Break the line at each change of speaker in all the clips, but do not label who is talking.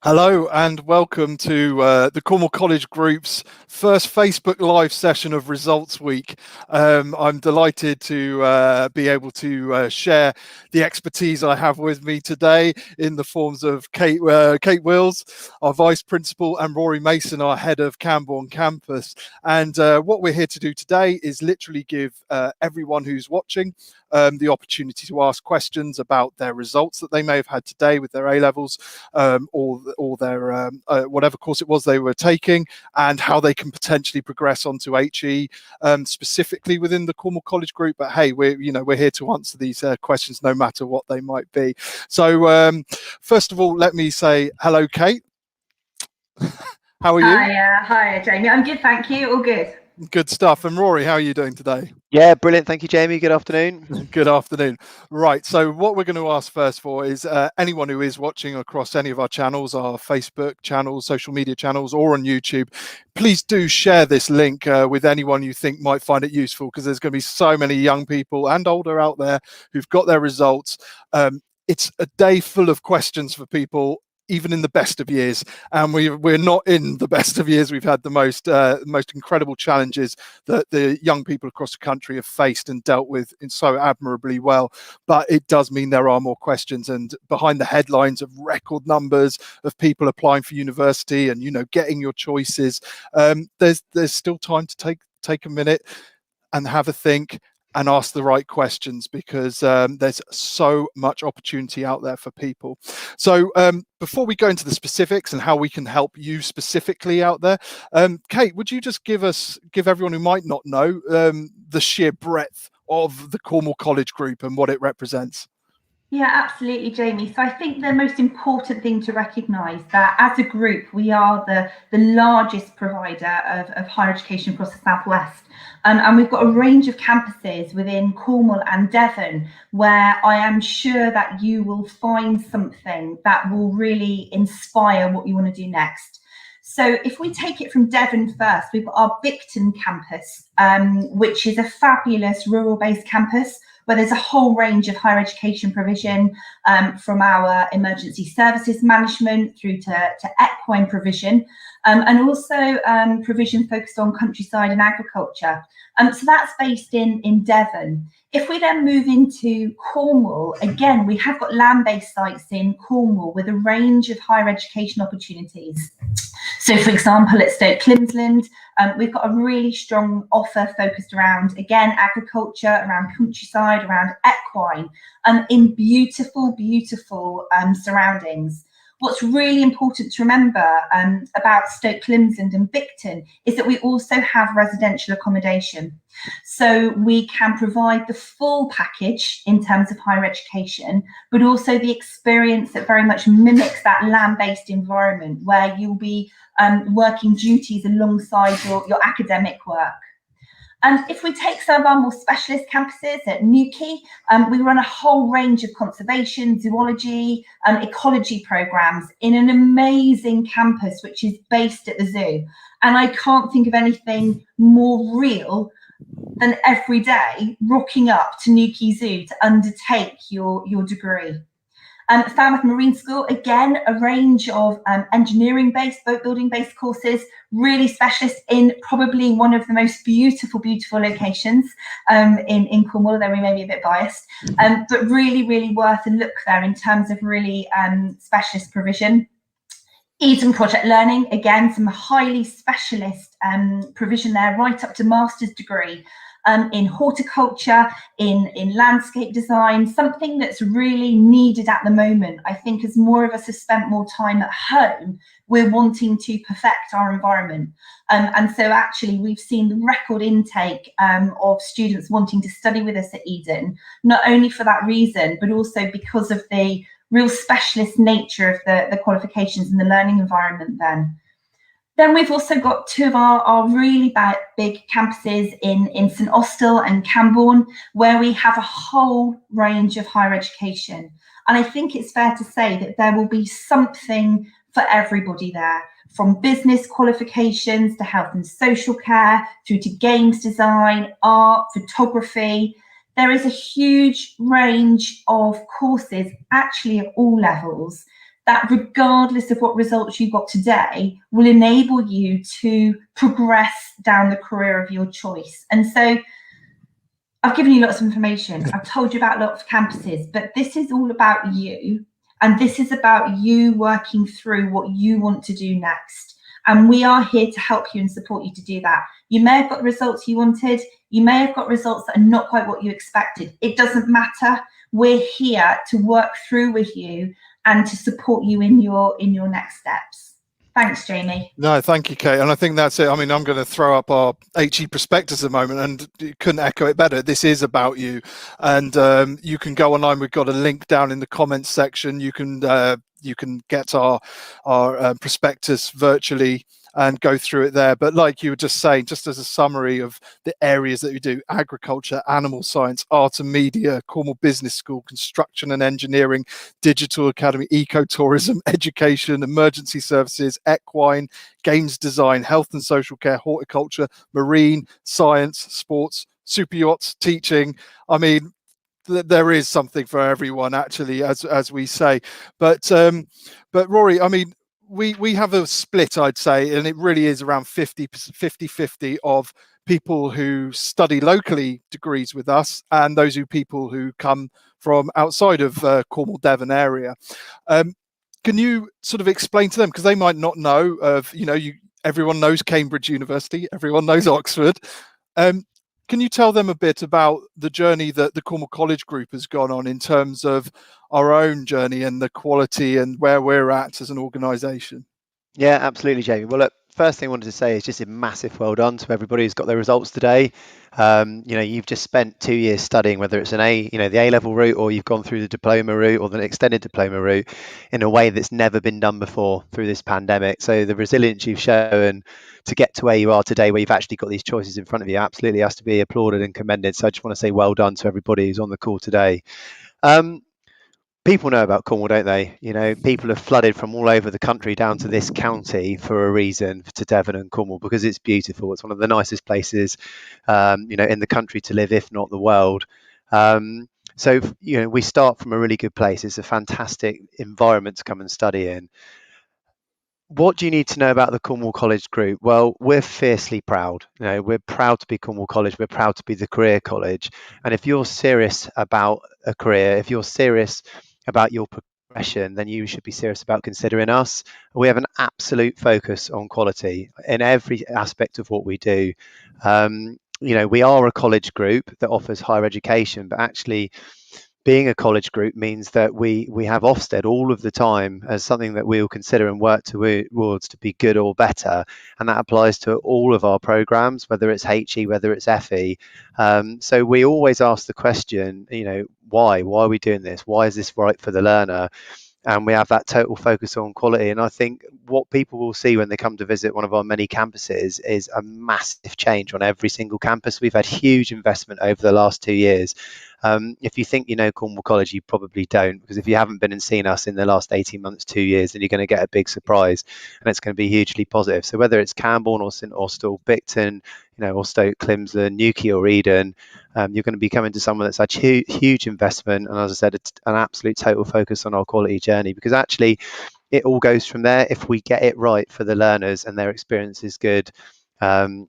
Hello and welcome to the Cornwall College Group's first Facebook Live session of Results Week. I'm delighted to be able to share the expertise I have with me today in the forms of Kate Wills, our Vice Principal, and Rory Mason, our Head of Camborne Campus. And what we're here to do today is literally give everyone who's watching the opportunity to ask questions about their results that they may have had today with their A-levels or their whatever course it was they were taking, and how they can potentially progress onto HE specifically within the Cornwall College Group. But hey, we're here to answer these questions no matter what they might be. So first of all, let me say hello, Kate. How are you?
Hi, Jamie. I'm good, thank you. All good.
Good stuff. And Rory, how are you doing today?
Yeah, brilliant. Thank you, Jamie. Good afternoon.
Good afternoon. Right. So what we're going to ask first for is anyone who is watching across any of our channels, our Facebook channels, social media channels, or on YouTube, please do share this link with anyone you think might find it useful, because there's going to be so many young people and older out there who've got their results. It's a day full of questions for people, even in the best of years, and we're not in the best of years. We've had the most incredible challenges that the young people across the country have faced and dealt with in so admirably well. But it does mean there are more questions, and behind the headlines of record numbers of people applying for university and getting your choices, there's still time to take a minute and have a think and ask the right questions, because there's so much opportunity out there for people. So before we go into the specifics and how we can help you specifically out there, Kate, would you just give everyone who might not know the sheer breadth of the Cornwall College Group and what it represents?
Yeah, absolutely, Jamie. So I think the most important thing to recognise that as a group, we are the largest provider of higher education across the Southwest. And we've got a range of campuses within Cornwall and Devon, where I am sure that you will find something that will really inspire what you want to do next. So if we take it from Devon first, we've got our Bicton campus, which is a fabulous rural-based campus where there's a whole range of higher education provision, from our emergency services management through to equine provision, and also provision focused on countryside and agriculture. So that's based in Devon. If we then move into Cornwall, again, we have got land-based sites in Cornwall with a range of higher education opportunities. So, for example, at Stoke Climsland, we've got a really strong offer focused around, again, agriculture, around countryside, around equine, in beautiful surroundings. What's really important to remember about Stoke Climsland and Bicton is that we also have residential accommodation. So we can provide the full package in terms of higher education, but also the experience that very much mimics that land-based environment where you'll be working duties alongside your academic work. If we take some of our more specialist campuses at Newquay, we run a whole range of conservation, zoology, ecology programs in an amazing campus, which is based at the zoo. And I can't think of anything more real than every day rocking up to Newquay Zoo to undertake your degree. Falmouth Marine School, again, a range of engineering-based, boat building-based courses, really specialist in probably one of the most beautiful locations in Cornwall, though we may be a bit biased, but really worth a look there in terms of really specialist provision. Eden Project Learning, again, some highly specialist provision there, right up to master's degree. In horticulture, in landscape design, something that's really needed at the moment. I think as more of us have spent more time at home, we're wanting to perfect our environment. And so actually we've seen the record intake of students wanting to study with us at Eden, not only for that reason, but also because of the real specialist nature of the qualifications and the learning environment then. Then we've also got two of our really big campuses in St Austell and Camborne, where we have a whole range of higher education. And I think it's fair to say that there will be something for everybody there, from business qualifications to health and social care, through to games design, art, photography. There is a huge range of courses, actually at all levels, that regardless of what results you got today, will enable you to progress down the career of your choice. And so I've given you lots of information. I've told you about lots of campuses, but this is all about you. And this is about you working through what you want to do next. And we are here to help you and support you to do that. You may have got the results you wanted. You may have got results that are not quite what you expected. It doesn't matter. We're here to work through with you and to support you in your next steps. Thanks, Jamie.
No, thank you, Kate. And I think that's it. I mean, I'm going to throw up our HE prospectus at the moment, and you couldn't echo it better. This is about you. And you can go online. We've got a link down in the comments section. You can get our prospectus virtually and go through it there. But like you were just saying, just as a summary of the areas that we do: agriculture, animal science, art and media, Cornwall Business School, construction and engineering, digital academy, ecotourism, education, emergency services, equine, games design, health and social care, horticulture, marine, science, sports, super yachts, teaching. I mean, there is something for everyone, actually, as we say. But Rory, I mean, we have a split, I'd say, and it really is around 50-50 of people who study locally degrees with us and those people who come from outside of Cornwall, Devon area. Can you sort of explain to them, because they might not know of, everyone knows Cambridge University, everyone knows Oxford. Can you tell them a bit about the journey that the Cornwall College Group has gone on in terms of our own journey and the quality and where we're at as an organisation?
Yeah, absolutely, Jamie. Well, look, first thing I wanted to say is just a massive well done to everybody who's got their results today. You've just spent 2 years studying, whether it's the A-level route, or you've gone through the diploma route or the extended diploma route in a way that's never been done before through this pandemic. So the resilience you've shown to get to where you are today, where you've actually got these choices in front of you, absolutely has to be applauded and commended. So I just want to say well done to everybody who's on the call today. People know about Cornwall, don't they? People have flooded from all over the country down to this county for a reason, to Devon and Cornwall, because it's beautiful. It's one of the nicest places, in the country to live, if not the world. So we start from a really good place. It's a fantastic environment to come and study in. What do you need to know about the Cornwall College Group? Well, we're fiercely proud. We're proud to be Cornwall College. We're proud to be the career college. And if you're serious about a career, if you're serious about your progression, then you should be serious about considering us. We have an absolute focus on quality in every aspect of what we do. We are a college group that offers higher education, but actually being a college group means that we have Ofsted all of the time as something that we'll consider and work towards to be good or better, and that applies to all of our programs, whether it's HE, whether it's FE. So we always ask the question, why are we doing this? Why is this right for the learner? And we have that total focus on quality. And I think what people will see when they come to visit one of our many campuses is a massive change on every single campus. We've had huge investment over the last 2 years. If you think you know Cornwall College, you probably don't, because if you haven't been and seen us in the last 18 months, 2 years, then you're going to get a big surprise, and it's going to be hugely positive. So whether it's Camborne or St Austell, Bicton, or Stoke Climson, Newquay or Eden, you're going to be coming to someone that's had huge investment, and as I said, it's an absolute total focus on our quality journey, because actually it all goes from there. If we get it right for the learners and their experience is good, then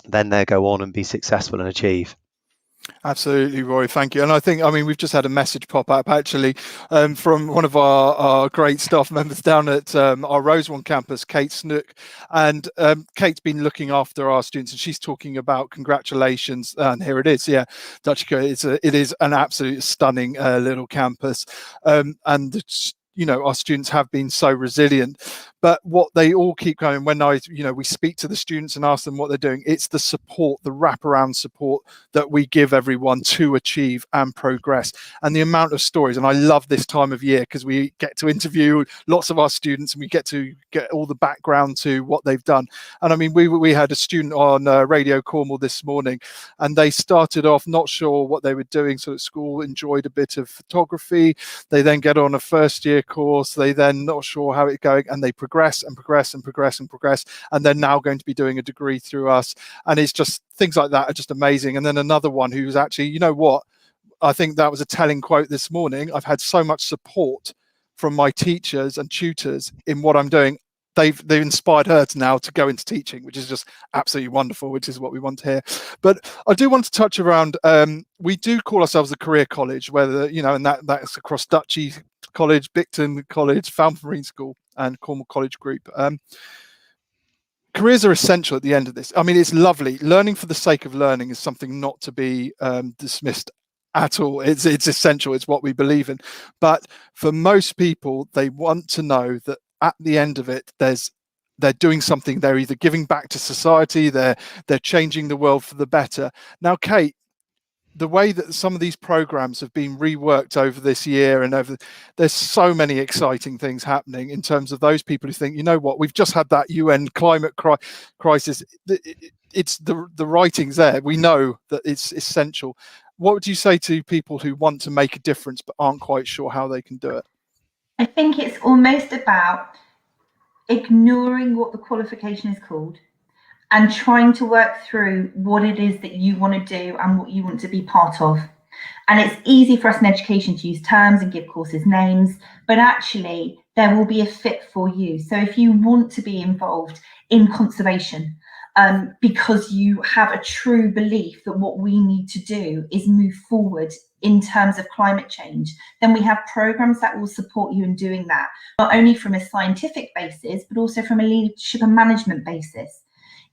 they'll go on and be successful and achieve.
Absolutely, Rory, thank you. And I think, we've just had a message pop up actually from one of our great staff members down at our Rosewarne campus, Kate Snook. And Kate's been looking after our students, and she's talking about congratulations. And here it is. Yeah, Dutchica, it is an absolute stunning little campus. And our students have been so resilient. But what they all keep going, when we speak to the students and ask them what they're doing, it's the support, the wraparound support that we give everyone to achieve and progress. And the amount of stories, and I love this time of year because we get to interview lots of our students and we get to get all the background to what they've done. And we had a student on Radio Cornwall this morning, and they started off not sure what they were doing. So at school, enjoyed a bit of photography. They then get on a first year course. They then not sure how it's going, and they progress, and they're now going to be doing a degree through us. And it's just things like that are just amazing. And then another one who's actually, I think that was a telling quote this morning. I've had so much support from my teachers and tutors in what I'm doing, they've inspired her to now to go into teaching, which is just absolutely wonderful, which is what we want to hear. But I do want to touch around, we do call ourselves a career college, whether, and that's across Duchy College, Bicton College, Falmouth Marine School and Cornwall College Group. Careers are essential at the end of this. I mean, it's lovely. Learning for the sake of learning is something not to be dismissed at all. It's essential. It's what we believe in. But for most people, they want to know that at the end of it, they're doing something. They're either giving back to society, they're changing the world for the better. Now, Kate, the way that some of these programs have been reworked over this year and there's so many exciting things happening in terms of those people who think, you know what, we've just had that UN climate crisis. It's the writing's there. We know that it's essential. What would you say to people who want to make a difference but aren't quite sure how they can do it?
I think it's almost about ignoring what the qualification is called and trying to work through what it is that you want to do and what you want to be part of. And it's easy for us in education to use terms and give courses names, but actually there will be a fit for you. So if you want to be involved in conservation, because you have a true belief that what we need to do is move forward in terms of climate change, then we have programs that will support you in doing that, not only from a scientific basis, but also from a leadership and management basis.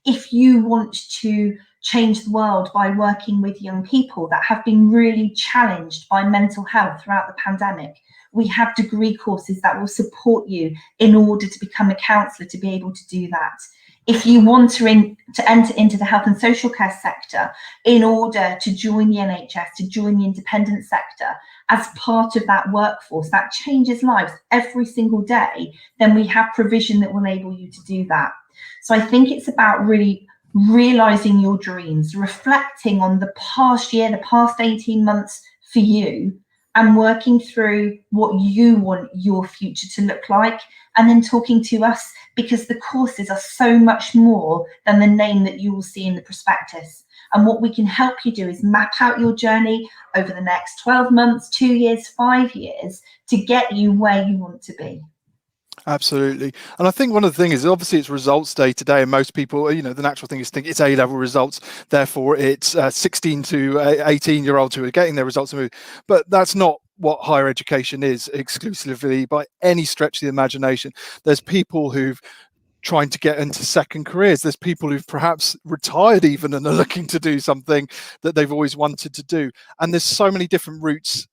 If you want to change the world by working with young people that have been really challenged by mental health throughout the pandemic, we have degree courses that will support you in order to become a counsellor to be able to do that. If you want to enter into the health and social care sector in order to join the NHS, to join the independent sector as part of that workforce that changes lives every single day, then we have provision that will enable you to do that. So I think it's about really realizing your dreams, reflecting on the past year, the past 18 months for you, and working through what you want your future to look like, and then talking to us, because the courses are so much more than the name that you will see in the prospectus. And what we can help you do is map out your journey over the next 12 months, 2 years, 5 years to get you where you want to be.
Absolutely. And I think one of the things is obviously it's results day today, and most people, the natural thing is think it's A-level results, therefore it's 16 to 18-year-olds who are getting their results. But that's not what higher education is exclusively by any stretch of the imagination. There's people who've trying to get into second careers. There's people who've perhaps retired even and are looking to do something that they've always wanted to do. And there's so many different routes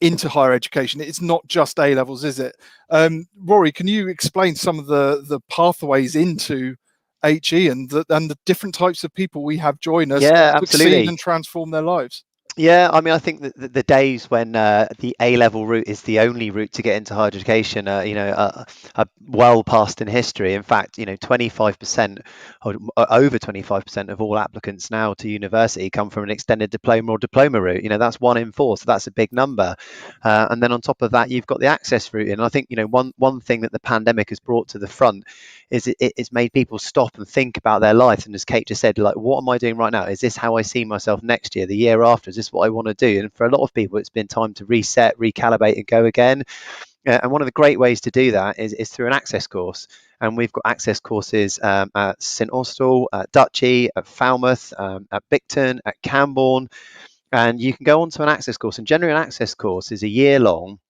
into higher education. It's not just A levels, is it? Rory, can you explain some of the pathways into HE and the different types of people we have join us
Yeah,
to succeed
absolutely.
and transform their lives?
Yeah, I mean, I think that the days when the A-level route is the only route to get into higher education, are well past in history. In fact, 25% or over 25% of all applicants now to university come from an extended diploma or diploma route. That's 1 in 4, so that's a big number. And then on top of that, you've got the access route. And I think one thing that the pandemic has brought to the front is it's made people stop and think about their life. And as Kate just said, like, what am I doing right now? Is this how I see myself next year, the year after? Is this what I want to do? And for a lot of people, it's been time to reset, recalibrate, and go again. And one of the great ways to do that is through an access course. And we've got access courses at St Austell, at Duchy, at Falmouth, at Bicton, at Camborne. And you can go onto an access course. And generally, an access course is a year long.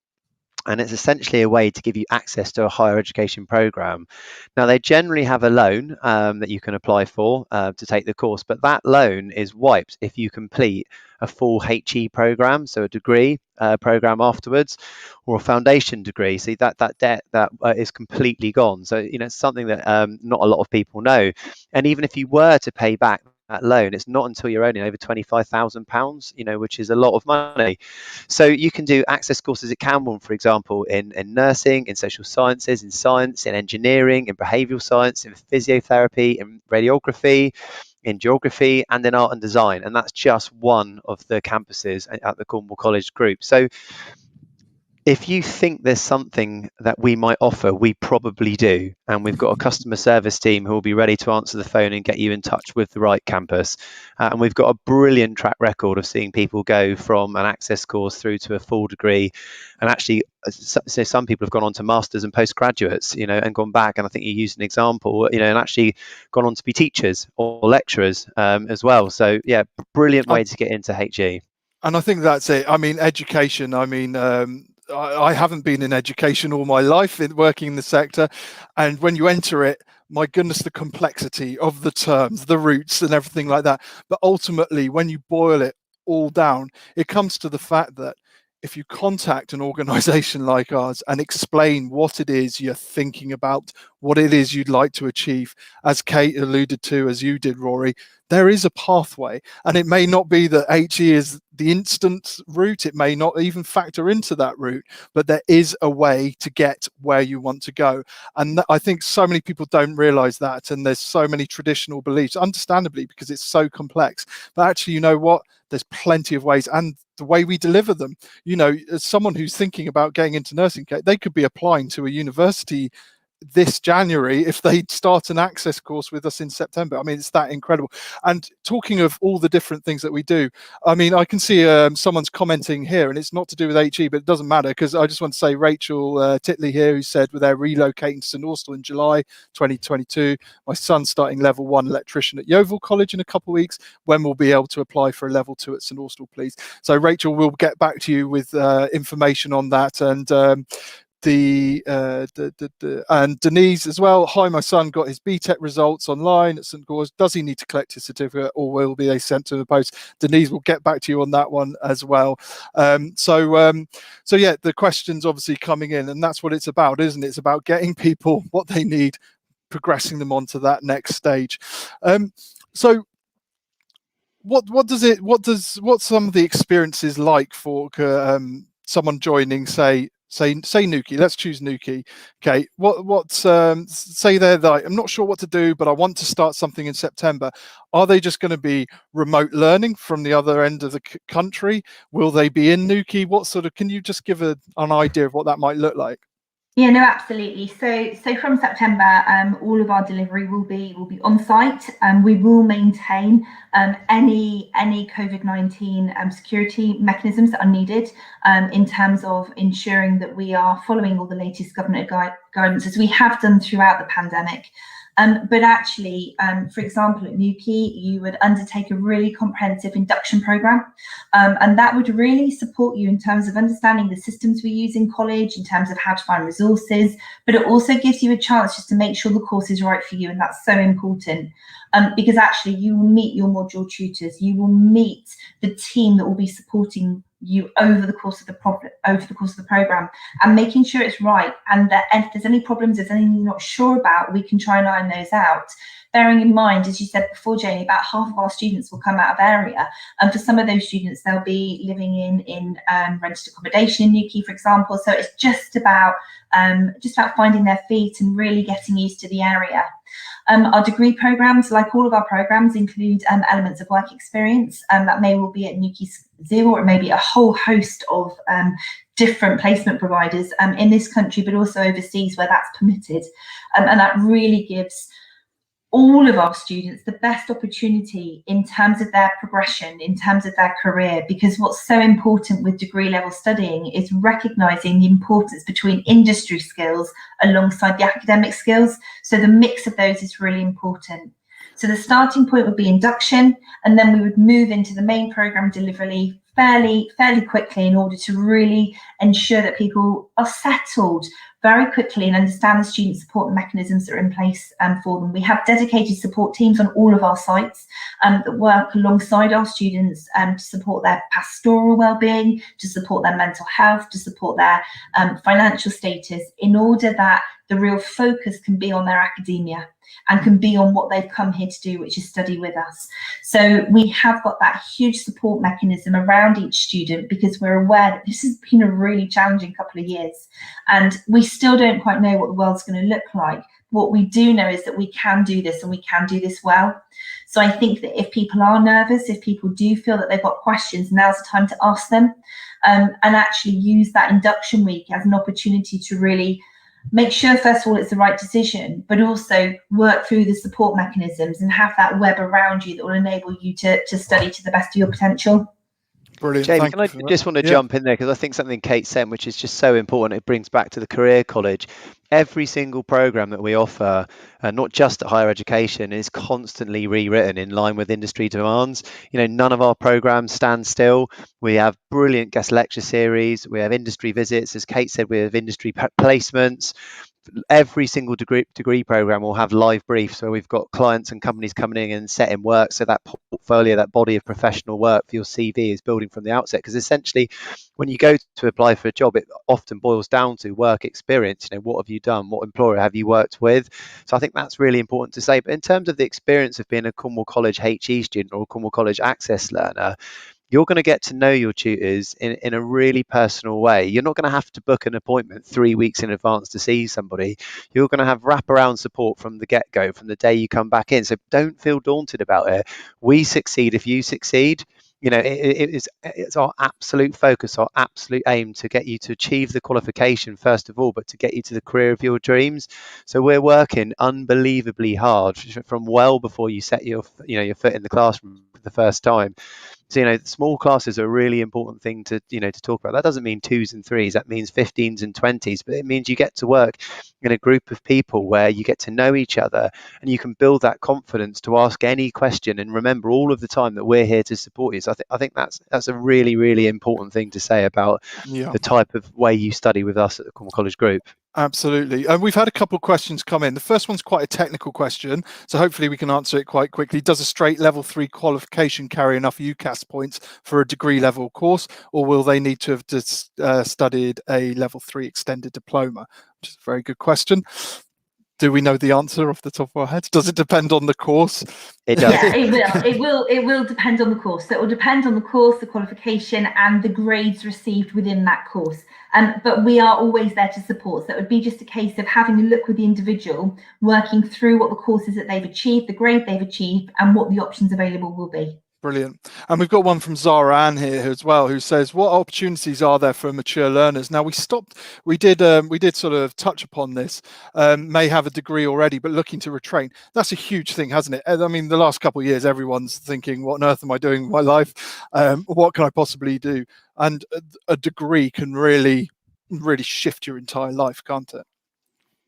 And it's essentially a way to give you access to a higher education program. Now, they generally have a loan that you can apply for to take the course, but that loan is wiped if you complete a full HE program, so a degree program afterwards, or a foundation degree. See, that debt that is completely gone. So, it's something that not a lot of people know. And even if you were to pay back that loan, it's not until you're earning over £25,000, which is a lot of money. So you can do access courses at Camborne, for example, in nursing, in social sciences, in science, in engineering, in behavioural science, in physiotherapy, in radiography, in geography, and in art and design. And that's just one of the campuses at the Cornwall College Group. So if you think there's something that we might offer, we probably do. And we've got a customer service team who will be ready to answer the phone and get you in touch with the right campus. And we've got a brilliant track record of seeing people go from an access course through to a full degree. And actually, so some people have gone on to masters and postgraduates, and gone back. And I think you used an example, and actually gone on to be teachers or lecturers as well. So yeah, brilliant way to get into HE.
And I think that's it. I mean, education. I mean, I haven't been in education all my life, working in the sector, and when you enter it, my goodness, the complexity of the terms, the roots, and everything like that. But ultimately, when you boil it all down, it comes to the fact that if you contact an organization like ours and explain what it is you're thinking about, what it is you'd like to achieve, as Kate alluded to, as you did, Rory, there is a pathway. And it may not be that HE is the instant route, it may not even factor into that route, but there is a way to get where you want to go. And I think so many people don't realize that, and there's so many traditional beliefs, understandably, because it's so complex. But actually, you know what, there's plenty of ways, and the way we deliver them, as someone who's thinking about getting into nursing, they could be applying to a university this January if they start an access course with us in September. I mean, it's that incredible. And talking of all the different things that we do, I mean, I can see someone's commenting here, and it's not to do with HE, but it doesn't matter, because I just want to say Rachel Titley here, who said, they're relocating to St Austell in July 2022. My son's starting level 1 electrician at Yeovil College in a couple of weeks. When we'll be able to apply for a level 2 at St Austell, please? So Rachel, we'll get back to you with information on that. And and Denise as well. Hi, my son got his BTEC results online at St Gauze. Does he need to collect his certificate, or will they sent to the post? Denise will get back to you on that one as well. So yeah, the questions obviously coming in, and that's what it's about, isn't it? It's about getting people what they need, progressing them onto that next stage. So what's some of the experiences like for someone joining, say Newquay? Let's choose Newquay. Okay, say they're like, I'm not sure what to do, but I want to start something in September. Are they just going to be remote learning from the other end of the country? Will they be in Newquay? Can you just give an idea of what that might look like?
Yeah, no, absolutely. So from September, all of our delivery will be on site. We will maintain any COVID-19 security mechanisms that are needed in terms of ensuring that we are following all the latest government guidance, as we have done throughout the pandemic. But actually, for example, at Newquay, you would undertake a really comprehensive induction program, and that would really support you in terms of understanding the systems we use in college, in terms of how to find resources, but it also gives you a chance just to make sure the course is right for you, and that's so important. Because actually you will meet your module tutors, you will meet the team that will be supporting you over the course of the program, and making sure it's right, and that if there's any problems, if there's anything you're not sure about, we can try and iron those out. Bearing in mind, as you said before, Janie, about half of our students will come out of area, and for some of those students, they'll be living in rented accommodation in Newquay, for example. So it's just about finding their feet and really getting used to the area. Our degree programs, like all of our programs, include elements of work experience, that may well be at Newquay Zoo, or it may be a whole host of different placement providers in this country, but also overseas where that's permitted. And that really gives all of our students the best opportunity in terms of their progression, in terms of their career, because what's so important with degree level studying is recognising the importance between industry skills alongside the academic skills. So the mix of those is really important. So the starting point would be induction, and then we would move into the main programme delivery fairly quickly in order to really ensure that people are settled very quickly and understand the student support mechanisms that are in place for them. We have dedicated support teams on all of our sites that work alongside our students to support their pastoral well-being, to support their mental health, to support their financial status, in order that the real focus can be on their academia and can be on what they've come here to do, which is study with us. So we have got that huge support mechanism around each student, because we're aware that this has been a really challenging couple of years, and we still don't quite know what the world's going to look like. What we do know is that we can do this, and we can do this well. So I think that if people are nervous, if people do feel that they've got questions, now's the time to ask them. and actually use that induction week as an opportunity to really make sure, first of all, it's the right decision, but also work through the support mechanisms and have that web around you that will enable you to study to the best of your potential.
Brilliant.
Jamie,
Thank
can I
you for
just want to jump in there, because I think something Kate said, which is just so important, it brings back to the career college. Every single program that we offer, not just at higher education, is constantly rewritten in line with industry demands. None of our programs stand still. We have brilliant guest lecture series. We have industry visits. As Kate said, we have industry placements. Every single degree program will have live briefs where we've got clients and companies coming in and setting work, so that portfolio, that body of professional work for your CV is building from the outset. Because essentially, when you go to apply for a job, it often boils down to work experience. What have you done? What employer have you worked with? So I think that's really important to say. But in terms of the experience of being a Cornwall College HE student or a Cornwall College Access learner, you're going to get to know your tutors in a really personal way. You're not going to have to book an appointment 3 weeks in advance to see somebody. You're going to have wraparound support from the get-go, from the day you come back in. So don't feel daunted about it. We succeed if you succeed. It's our absolute focus, our absolute aim to get you to achieve the qualification first of all, but to get you to the career of your dreams. So we're working unbelievably hard from well before you set your foot in the classroom for the first time. So, small classes are a really important thing to talk about. That doesn't mean 2s and 3s. That means 15s and 20s. But it means you get to work in a group of people where you get to know each other, and you can build that confidence to ask any question. And remember all of the time that we're here to support you. So I think that's a really, really important thing to say about the type of way you study with us at the Cornwall College Group.
Absolutely. And we've had a couple of questions come in. The first one's quite a technical question, so hopefully we can answer it quite quickly. Does a straight level 3 qualification carry enough UCAS points for a degree level course, or will they need to have studied a level 3 extended diploma? Which is a very good question. Do we know the answer off the top of our heads? Does it depend on the course?
It does.
Yeah, it will. It will depend on the course. So it will depend on the course, the qualification, and the grades received within that course. But we are always there to support. So it would be just a case of having a look with the individual, working through what the courses that they've achieved, the grade they've achieved, and what the options available will be.
Brilliant. And we've got one from Zara Ann here as well, who says, what opportunities are there for mature learners? Now we did sort of touch upon this, may have a degree already, but looking to retrain. That's a huge thing, hasn't it? I mean, the last couple of years, everyone's thinking, what on earth am I doing with my life? What can I possibly do? And a degree can really shift your entire life, can't it?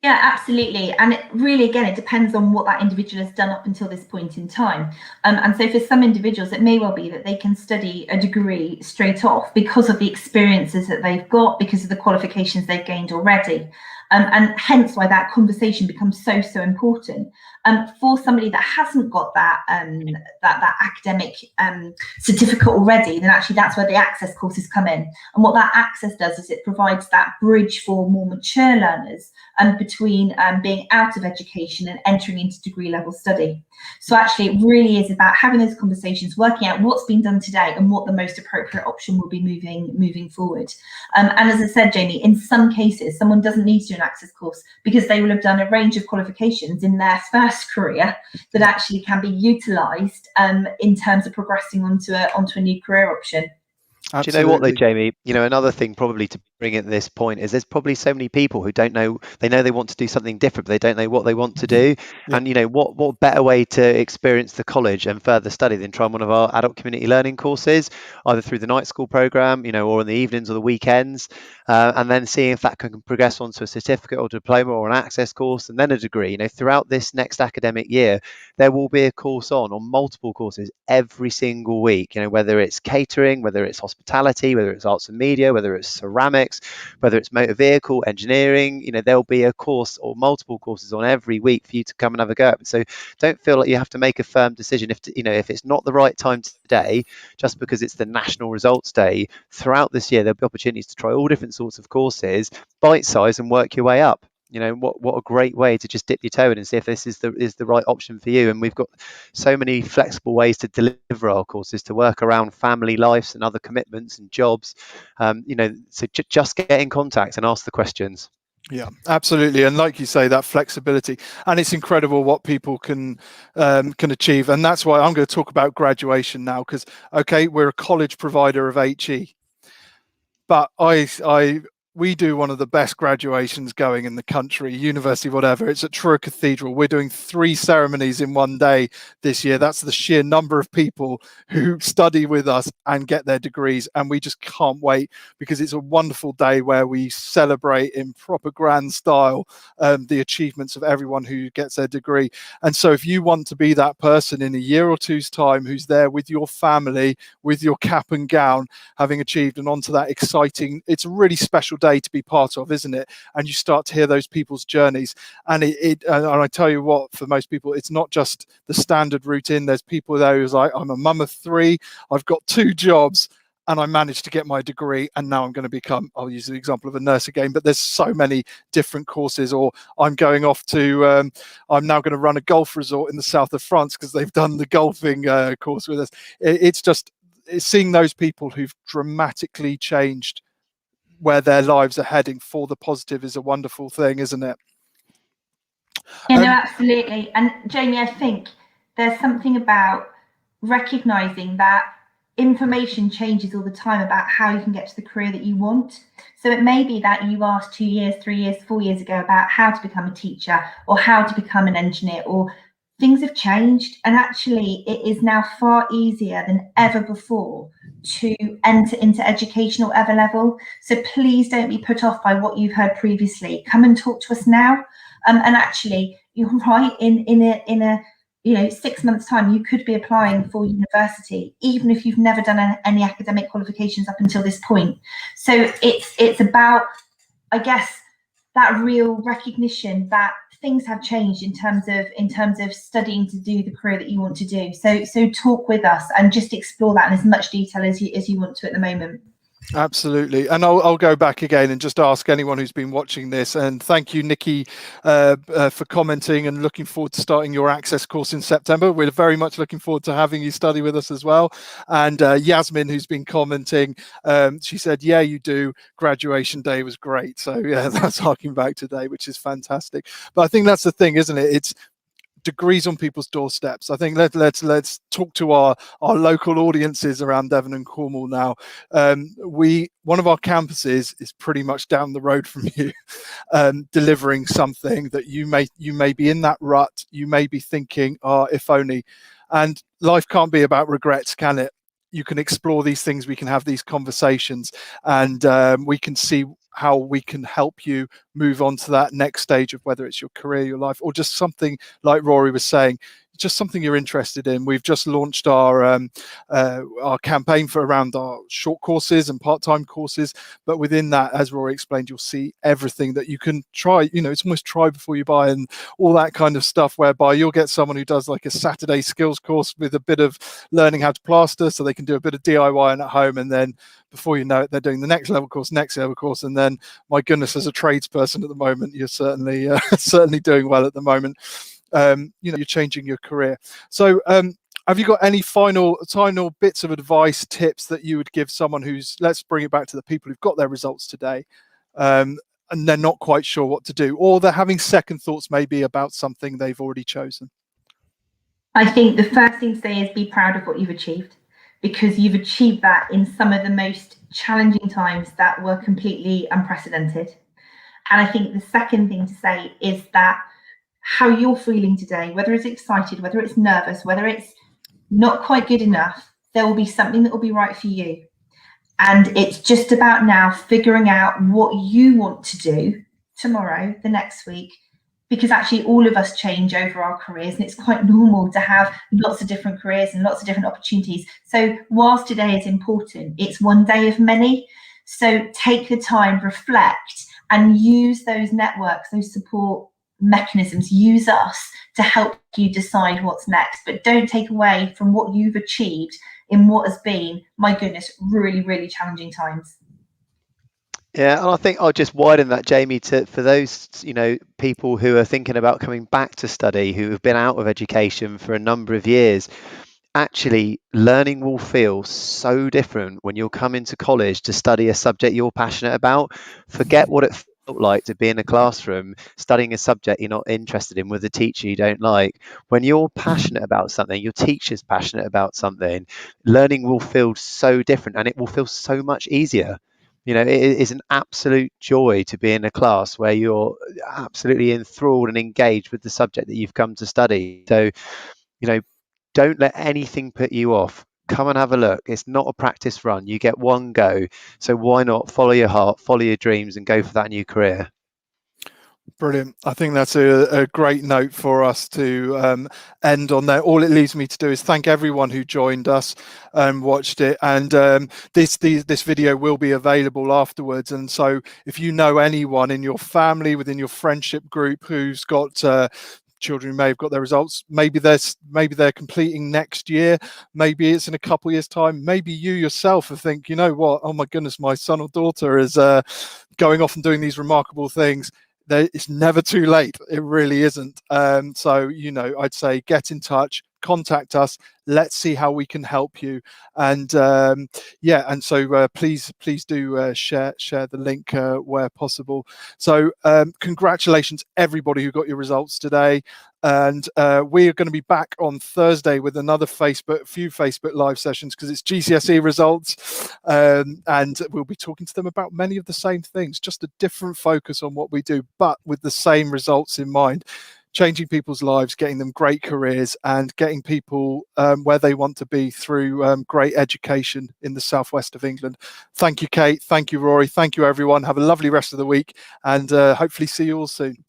Yeah, absolutely. And it really, again, it depends on what that individual has done up until this point in time. And so for some individuals, it may well be that they can study a degree straight off because of the experiences that they've got, because of the qualifications they've gained already. And hence why that conversation becomes so important. For somebody that hasn't got that that academic certificate already, then actually that's where the access courses come in. And what that access does is it provides that bridge for more mature learners between being out of education and entering into degree level study. So actually it really is about having those conversations, working out what's been done today and what the most appropriate option will be moving forward. And as I said, Jamie, in some cases, someone doesn't need to do an access course because they will have done a range of qualifications in their first career that actually can be utilised in terms of progressing onto a new career option.
Absolutely. Do you know what though, Jamie? Another thing probably to bring at this point is there's probably so many people who don't know, they know they want to do something different, but they don't know what they want to do. Yeah. And what better way to experience the college and further study than try one of our adult community learning courses, either through the night school program, or in the evenings or the weekends, and then seeing if that can progress onto a certificate or diploma or an access course and then a degree. Throughout this next academic year, there will be a course or multiple courses every single week, whether it's catering, whether it's hospitality, whether it's arts and media, whether it's ceramics, whether it's motor vehicle engineering, there'll be a course or multiple courses on every week for you to come and have a go at. So don't feel like you have to make a firm decision if it's not the right time today, just because it's the national results day. Throughout this year, there'll be opportunities to try all different sorts of courses, bite size, and work your way up. What a great way to just dip your toe in and see if this is the right option for you. And we've got so many flexible ways to deliver our courses, to work around family lives and other commitments and jobs. So just get in contact and ask the questions.
Yeah, absolutely. And like you say, that flexibility, and it's incredible what people can achieve. And that's why I'm going to talk about graduation now, because, okay, we're a college provider of HE. but we do one of the best graduations going in the country, university, whatever. It's at Truro Cathedral. We're doing 3 ceremonies in one day this year. That's the sheer number of people who study with us and get their degrees. And we just can't wait, because it's a wonderful day where we celebrate in proper grand style the achievements of everyone who gets their degree. And so if you want to be that person in a year or two's time who's there with your family, with your cap and gown, having achieved, and onto that exciting, it's a really special day to be part of, isn't it? And you start to hear those people's journeys, and and I tell you what, for most people, it's not just the standard route in. There's people there who's like, I'm a mum of 3, I've got 2 jobs, and I managed to get my degree, and now I'm going to become, I'll use the example of a nurse again, but there's so many different courses. Or I'm going off to, I'm now going to run a golf resort in the south of France because they've done the golfing course with us. It's just seeing those people who've dramatically changed where their lives are heading for the positive is a wonderful thing, isn't it?
Yeah, no, absolutely. And Jamie, I think there's something about recognizing that information changes all the time about how you can get to the career that you want. So it may be that you asked 2 years, 3 years, 4 years ago about how to become a teacher or how to become an engineer, or things have changed, and actually it is now far easier than ever before to enter into educational ever level. So please don't be put off by what you've heard previously. Come and talk to us now. And actually, you're right, in a 6 months time, you could be applying for university, even if you've never done any academic qualifications up until this point. So it's about, I guess, that real recognition that things have changed in terms of studying to do the career that you want to do. So talk with us and just explore that in as much detail as you want to at the moment.
Absolutely. And I'll go back again and just ask anyone who's been watching this, and thank you, Nikki, for commenting, and looking forward to starting your access course in September. We're very much looking forward to having you study with us as well. And Yasmin, who's been commenting, she said, yeah, you do. Graduation day was great. So yeah, that's harking back today, which is fantastic. But I think that's the thing, isn't it? It's degrees on people's doorsteps. I think let's talk to our local audiences around Devon and Cornwall now. One of our campuses is pretty much down the road from you, delivering something that you may be in that rut. You may be thinking, oh, if only. And life can't be about regrets, can it? You can explore these things. We can have these conversations, and we can see how we can help you move on to that next stage of whether it's your career, your life, or just something like Rory was saying, just something you're interested in. We've just launched our campaign for around our short courses and part-time courses, but within that, as Rory explained, you'll see everything that you can try. It's almost try before you buy, and all that kind of stuff, whereby you'll get someone who does like a Saturday skills course with a bit of learning how to plaster, so they can do a bit of DIY at home, and then before you know it, they're doing the next level course, and then, my goodness, as a tradesperson at the moment, you're certainly certainly doing well at the moment. You're changing your career. So have you got any final bits of advice, tips that you would give someone who's, let's bring it back to the people who've got their results today, and they're not quite sure what to do, or they're having second thoughts maybe about something they've already chosen?
I think the first thing to say is be proud of what you've achieved, because you've achieved that in some of the most challenging times that were completely unprecedented. And I think the second thing to say is that how you're feeling today, whether it's excited, whether it's nervous, whether it's not quite good enough, there will be something that will be right for you. And it's just about now figuring out what you want to do tomorrow, the next week, because actually all of us change over our careers, and it's quite normal to have lots of different careers and lots of different opportunities. So whilst today is important, it's one day of many. So take the time, reflect, and use those networks, those support mechanisms. Use us to help you decide what's next, but don't take away from what you've achieved in what has been, my goodness, really, really challenging times.
Yeah, and I think I'll just widen that, Jamie, for those people who are thinking about coming back to study, who have been out of education for a number of years. Actually, learning will feel so different when you'll come into college to study a subject you're passionate about. Forget what it felt like to be in a classroom studying a subject you're not interested in with a teacher you don't like. When you're passionate about something, your teacher's passionate about something, learning will feel so different, and it will feel so much easier. it is an absolute joy to be in a class where you're absolutely enthralled and engaged with the subject that you've come to study. So, don't let anything put you off. Come and have a look. It's not a practice run. You get one go. So why not follow your heart, follow your dreams, and go for that new career?
Brilliant. I think that's a great note for us to end on there. All it leaves me to do is thank everyone who joined us and watched it. And this video will be available afterwards. And so if you know anyone in your family, within your friendship group who's got children who may have got their results, maybe they're completing next year, maybe it's in a couple of years' time, maybe you yourself think, you know what, oh my goodness, my son or daughter is going off and doing these remarkable things. It's never too late. It really isn't. So, I'd say get in touch, contact us. Let's see how we can help you. And so please do share the link where possible. So congratulations, everybody who got your results today. And we are going to be back on Thursday with another few Facebook live sessions, because it's GCSE results, and we'll be talking to them about many of the same things, just a different focus on what we do, but with the same results in mind. Changing people's lives, getting them great careers, and getting people where they want to be through great education in the southwest of England. Thank you, Kate. Thank you, Rory. Thank you, everyone. Have a lovely rest of the week, and hopefully see you all soon.